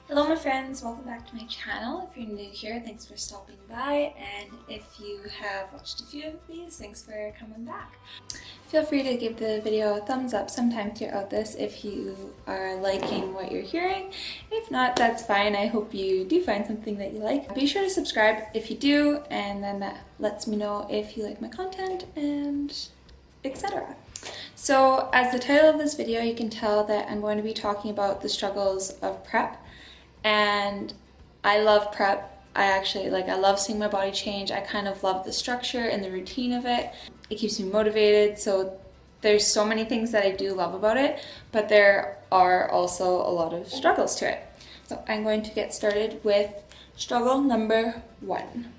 Hello my friends, welcome back to my channel. If you're new here, thanks for stopping by, and if you have watched a few of these, thanks for coming back. Feel free to give the video a thumbs up sometime throughout this if you are liking what you're hearing. If not, that's fine. I hope you do find something that you like. Be sure to subscribe if you do, and then that lets me know if you like my content and etc. So as the title of this video, you can tell that I'm going to be talking about the struggles of prep. And I love prep. I love seeing my body change. I kind of love the structure and the routine of it. It keeps me motivated. So there's so many things that I do love about it, but there are also a lot of struggles to it. So I'm going to get started with struggle number 1.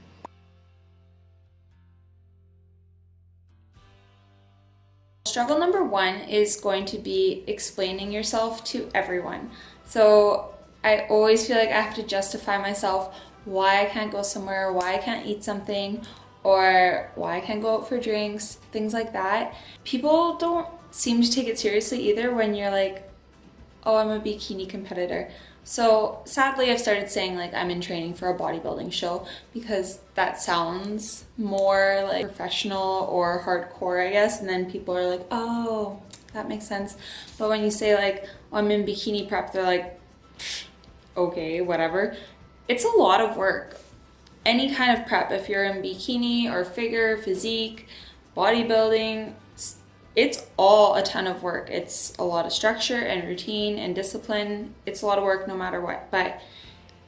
Struggle number 1 is going to be explaining yourself to everyone. So I always feel like I have to justify myself why I can't go somewhere, why I can't eat something, or why I can't go out for drinks, things like that. People don't seem to take it seriously either when you're like, oh, I'm a bikini competitor. So sadly, I've started saying like I'm in training for a bodybuilding show because that sounds more like professional or hardcore, I guess. And then people are like, oh, that makes sense. But when you say like, oh, I'm in bikini prep, they're like, okay, whatever. It's a lot of work. Any kind of prep, if you're in bikini or figure, physique, bodybuilding, it's all a ton of work. It's a lot of structure and routine and discipline. It's a lot of work no matter what. But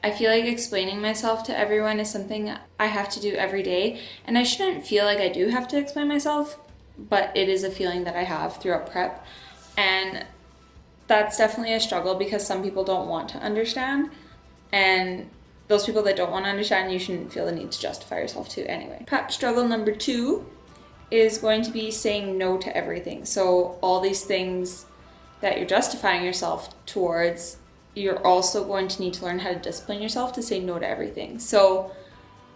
I feel like explaining myself to everyone is something I have to do every day. And I shouldn't feel like I do have to explain myself, but it is a feeling that I have throughout prep. And that's definitely a struggle because some people don't want to understand, and those people that don't want to understand, you shouldn't feel the need to justify yourself to anyway. Prep struggle number 2 is going to be saying no to everything. So all these things that you're justifying yourself towards, you're also going to need to learn how to discipline yourself to say no to everything. So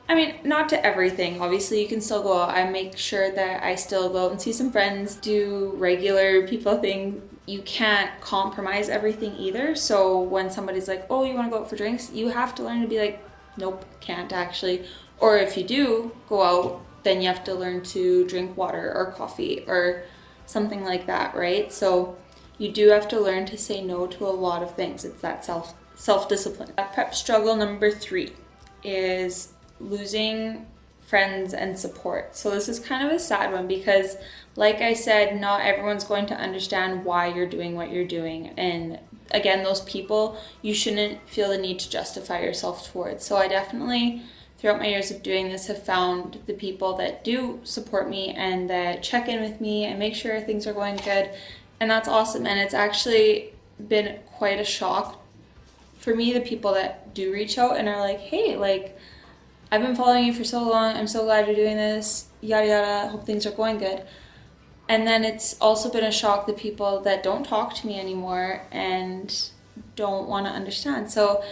I mean, not to everything. Obviously, you can still go out. I make sure that I still go out and see some friends, do regular people things. You can't compromise everything either. So when somebody's like, oh, you want to go out for drinks? You have to learn to be like, nope, can't actually. Or if you do go out, then you have to learn to drink water or coffee or something like that, right? So you do have to learn to say no to a lot of things. It's that self-discipline. Prep struggle number 3 is losing friends and support. So this is kind of a sad one because, like I said, not everyone's going to understand why you're doing what you're doing. And again, those people, you shouldn't feel the need to justify yourself towards. So I definitely, throughout my years of doing this, have found the people that do support me and that check in with me and make sure things are going good. And that's awesome. And it's actually been quite a shock for me, the people that do reach out and are like, hey, like, I've been following you for so long. I'm so glad you're doing this. Yada yada. Hope things are going good. And then it's also been a shock the people that don't talk to me anymore and don't want to understand. So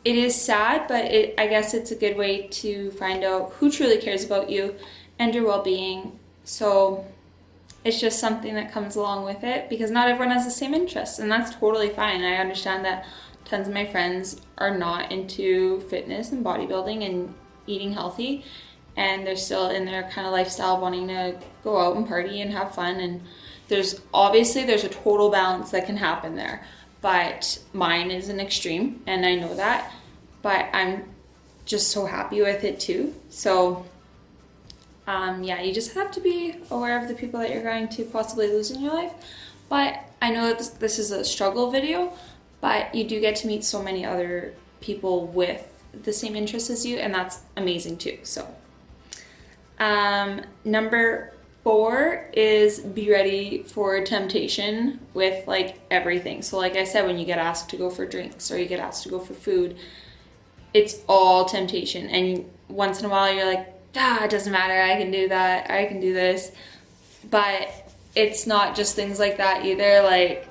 it is sad, but I guess it's a good way to find out who truly cares about you and your well-being. So it's just something that comes along with it because not everyone has the same interests, and that's totally fine. I understand that tons of my friends are not into fitness and bodybuilding and eating healthy, and they're still in their kind of lifestyle wanting to go out and party and have fun. And there's a total balance that can happen there, but mine is an extreme and I know that, but I'm just so happy with it too. So yeah, you just have to be aware of the people that you're going to possibly lose in your life. But I know that this is a struggle video, but you do get to meet so many other people with the same interests as you, and that's amazing too. So number 4 is be ready for temptation with like everything. So like I said, when you get asked to go for drinks or you get asked to go for food, it's all temptation. And once in a while you're like, it doesn't matter, I can do that, I can do this. But it's not just things like that either. Like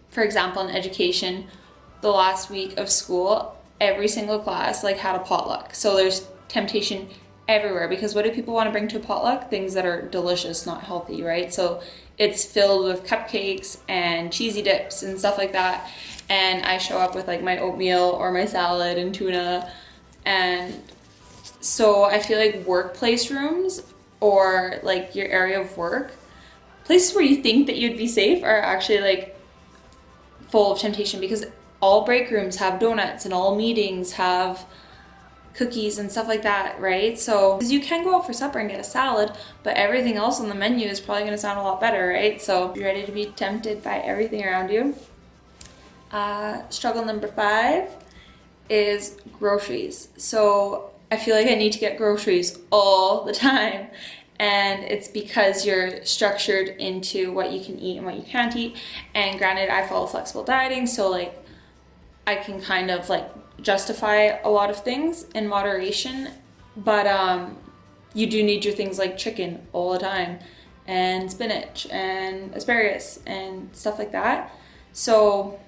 for example, in education, the last week of school, every single class like had a potluck. So there's temptation everywhere because what do people want to bring to a potluck? Things that are delicious, not healthy, right? So it's filled with cupcakes and cheesy dips and stuff like that. And I show up with like my oatmeal or my salad and tuna. And so I feel like workplace rooms or like your area of work, places where you think that you'd be safe are actually like full of temptation, because all break rooms have donuts and all meetings have cookies and stuff like that, right? So you can go out for supper and get a salad, but everything else on the menu is probably going to sound a lot better, right? So you're ready to be tempted by everything around you. Struggle number 5 is groceries. So I feel like I need to get groceries all the time, and it's because you're structured into what you can eat and what you can't eat. And granted, I follow flexible dieting, so like I can kind of like justify a lot of things in moderation, but you do need your things like chicken all the time and spinach and asparagus and stuff like that. So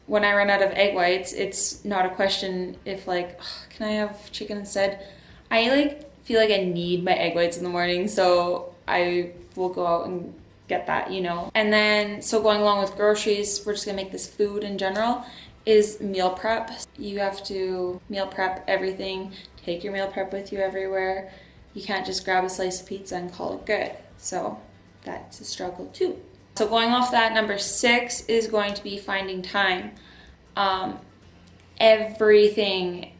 when I run out of egg whites, it's not a question if like, "Ugh, can I have chicken instead?" I like feel like I need my egg whites in the morning, so I will go out and get that, you know. And then, so going along with groceries, we're just gonna make this food in general, is meal prep. You have to meal prep everything, take your meal prep with you everywhere. You can't just grab a slice of pizza and call it good. So that's a struggle too. So going off that, number 6 is going to be finding time. Everything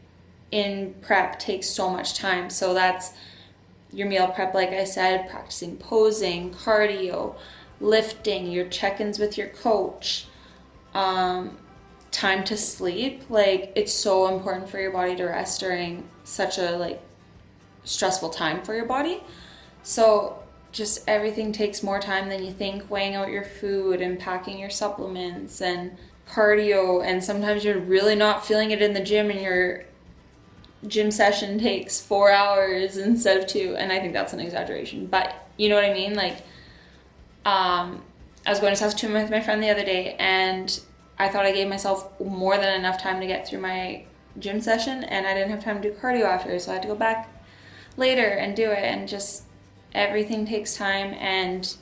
in prep takes so much time. So that's your meal prep, like I said, practicing posing, cardio, lifting, your check-ins with your coach, time to sleep. Like, it's so important for your body to rest during such a like stressful time for your body. So just everything takes more time than you think, weighing out your food and packing your supplements and cardio, and sometimes you're really not feeling it in the gym and your gym session takes 4 hours instead of 2, and I think that's an exaggeration, but you know what I mean. Like, I was going to Saskatoon with my friend the other day, and I thought I gave myself more than enough time to get through my gym session, and I didn't have time to do cardio after, so I had to go back later and do it. And just everything takes time, and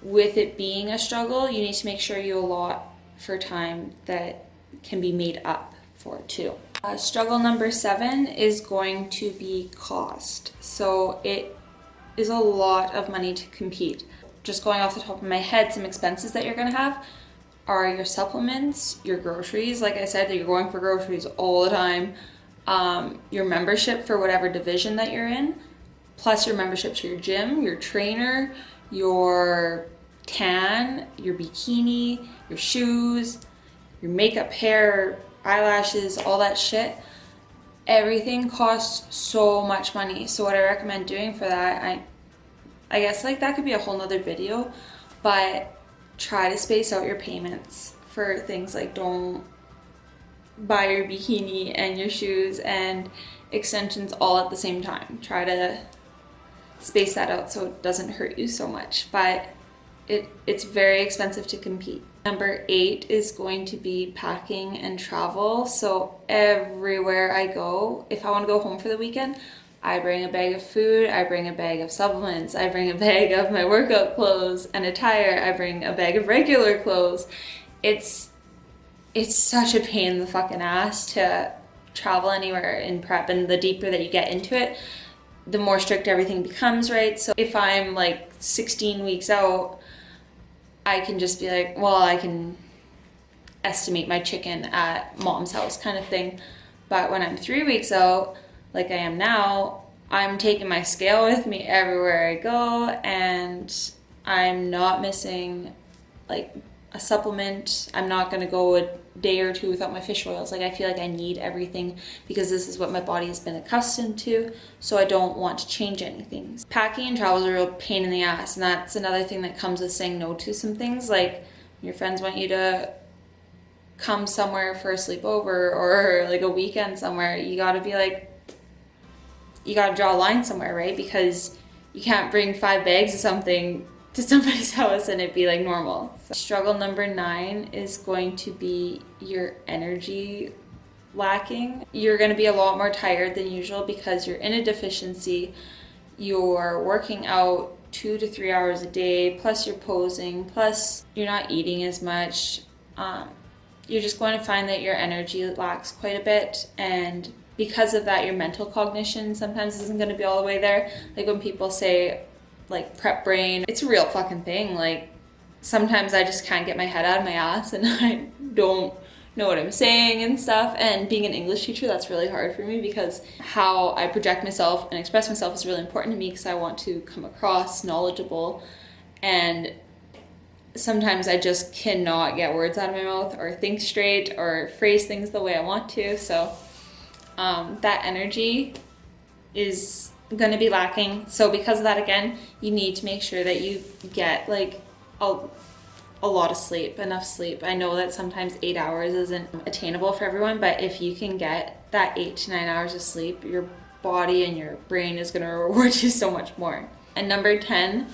with it being a struggle, you need to make sure you allot for time that can be made up for too. Struggle number 7 is going to be cost. So it is a lot of money to compete. Just going off the top of my head, some expenses that you're going to have are your supplements, your groceries. Like I said, that you're going for groceries all the time. Your membership for whatever division that you're in, plus your membership to your gym, your trainer, your tan, your bikini, your shoes, your makeup, hair, eyelashes, all that shit. Everything costs so much money. So what I recommend doing for that, I guess like that could be a whole nother video, but try to space out your payments for things. Like, don't buy your bikini and your shoes and extensions all at the same time. Try to space that out so it doesn't hurt you so much, but it's very expensive to compete. Number 8 is going to be packing and travel. So everywhere I go, if I want to go home for the weekend, I bring a bag of food, I bring a bag of supplements, I bring a bag of my workout clothes and attire, I bring a bag of regular clothes. It's such a pain in the fucking ass to travel anywhere in prep, and the deeper that you get into it, the more strict everything becomes, right? So if I'm like 16 weeks out, I can just be like, well, I can estimate my chicken at mom's house kind of thing. But when I'm 3 weeks out, like I am now, I'm taking my scale with me everywhere I go, and I'm not missing like a supplement. I'm not going to go a day or 2 without my fish oils. Like, I feel like I need everything because this is what my body has been accustomed to, so I don't want to change anything. Packing and travel is a real pain in the ass, and that's another thing that comes with saying no to some things. Like, your friends want you to come somewhere for a sleepover or like a weekend somewhere, you gotta be like, you gotta draw a line somewhere, right? Because you can't bring 5 bags of something to somebody's house and it'd be like normal. So struggle number 9 is going to be your energy lacking. You're going to be a lot more tired than usual because you're in a deficiency. You're working out 2 to 3 hours a day, plus you're posing, plus you're not eating as much, you're just going to find that your energy lacks quite a bit, and because of that, your mental cognition sometimes isn't going to be all the way there. Like when people say like prep brain, it's a real fucking thing. Like sometimes I just can't get my head out of my ass and I don't know what I'm saying and stuff. And being an English teacher, that's really hard for me because how I project myself and express myself is really important to me because I want to come across knowledgeable, and sometimes I just cannot get words out of my mouth or think straight or phrase things the way I want to. So that energy is going to be lacking. So because of that, again, you need to make sure that you get like a lot of sleep, enough sleep. I know that sometimes 8 hours isn't attainable for everyone, but if you can get that 8 to 9 hours of sleep, your body and your brain is going to reward you so much more. And number 10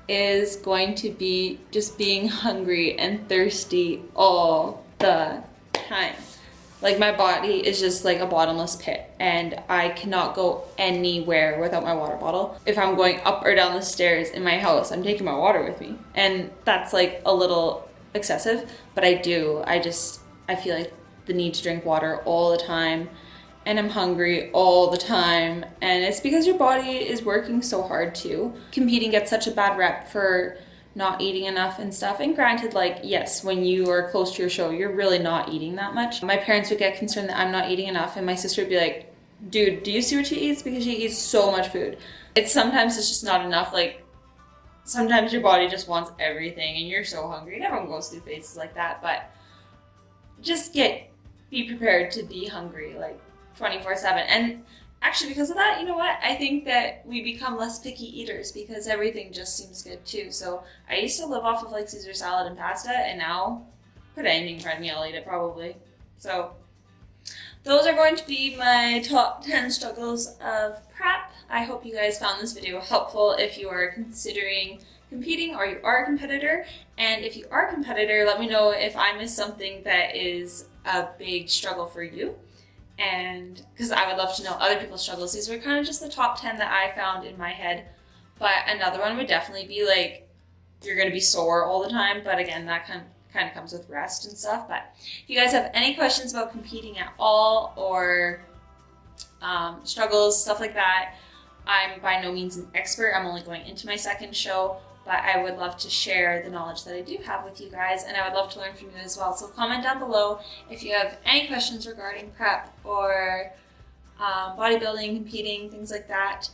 is going to be just being hungry and thirsty all the time. Like my body is just like a bottomless pit and I cannot go anywhere without my water bottle. If I'm going up or down the stairs in my house, I'm taking my water with me. And that's like a little excessive, but I do. I feel like the need to drink water all the time, and I'm hungry all the time. And it's because your body is working so hard too. Competing gets such a bad rep for not eating enough and stuff. And granted, like, yes, when you are close to your show, you're really not eating that much. My parents would get concerned that I'm not eating enough, and my sister would be like, dude, do you see what she eats? Because she eats so much food. Sometimes it's just not enough. Like, sometimes your body just wants everything and you're so hungry. And everyone goes through phases like that, but just be prepared to be hungry, like 24/7. And actually, because of that, you know what? I think that we become less picky eaters because everything just seems good too. So I used to live off of like Caesar salad and pasta, and now put anything in front of me, I'll eat it probably. So those are going to be my top 10 struggles of prep. I hope you guys found this video helpful if you are considering competing or you are a competitor. And if you are a competitor, let me know if I missed something that is a big struggle for you. And because I would love to know other people's struggles. These were kind of just the top 10 that I found in my head. But another one would definitely be like, you're going to be sore all the time. But again, that kind of comes with rest and stuff. But if you guys have any questions about competing at all, or struggles, stuff like that, I'm by no means an expert. I'm only going into my second show. But I would love to share the knowledge that I do have with you guys, and I would love to learn from you as well. So comment down below if you have any questions regarding prep or bodybuilding, competing, things like that.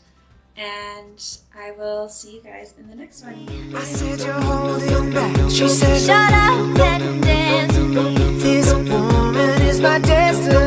And I will see you guys in the next one. I said you're holding back. She said, shut up and dance with me. This woman is my destiny.